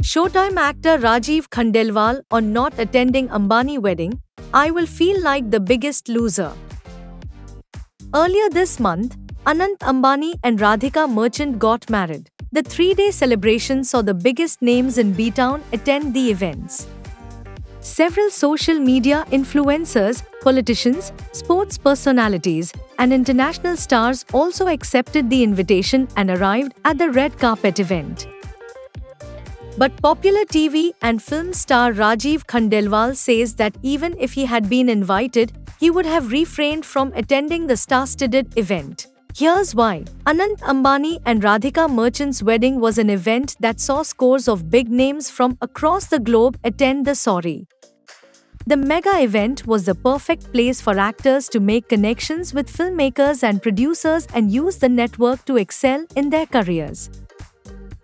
Showtime actor Rajiv Khandelwal on not attending Ambani wedding, "I will feel like the biggest loser." Earlier this month, Anant Ambani and Radhika Merchant got married. The three-day celebration saw the biggest names in B-Town attend the events. Several social media influencers, politicians, sports personalities, and international stars also accepted the invitation and arrived at the red carpet event. But popular TV and film star Rajiv Khandelwal says that even if he had been invited, he would have refrained from attending the star-studded event. Here's why. Anant Ambani and Radhika Merchant's wedding was an event that saw scores of big names from across the globe attend the sorry. The mega event was the perfect place for actors to make connections with filmmakers and producers and use the network to excel in their careers.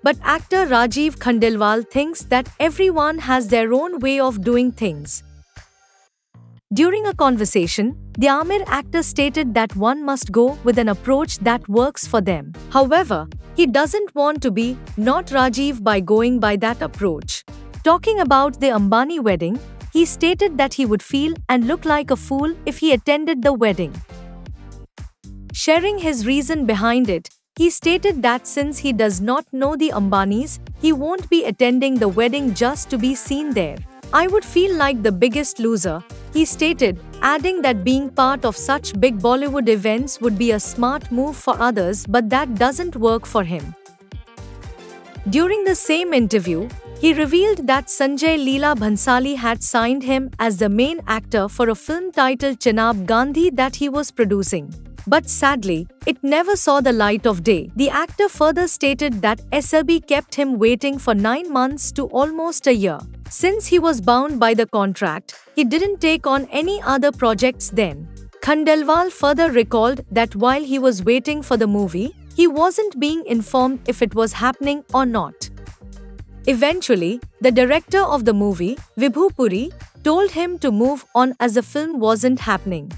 But actor Rajiv Khandelwal thinks that everyone has their own way of doing things. During a conversation, the Aamir actor stated that one must go with an approach that works for them. However, he doesn't want to be not Rajiv by going by that approach. Talking about the Ambani wedding, he stated that he would feel and look like a fool if he attended the wedding. Sharing his reason behind it, he stated that since he does not know the Ambanis, he won't be attending the wedding just to be seen there. "I would feel like the biggest loser," he stated, adding that being part of such big Bollywood events would be a smart move for others, but that doesn't work for him. During the same interview, he revealed that Sanjay Leela Bhansali had signed him as the main actor for a film titled Chenab Gandhi that he was producing. But sadly, it never saw the light of day. The actor further stated that SLB kept him waiting for 9 months to almost a year. Since he was bound by the contract, he didn't take on any other projects then. Khandelwal further recalled that while he was waiting for the movie, he wasn't being informed if it was happening or not. Eventually, the director of the movie, Vibhu Puri, told him to move on as the film wasn't happening.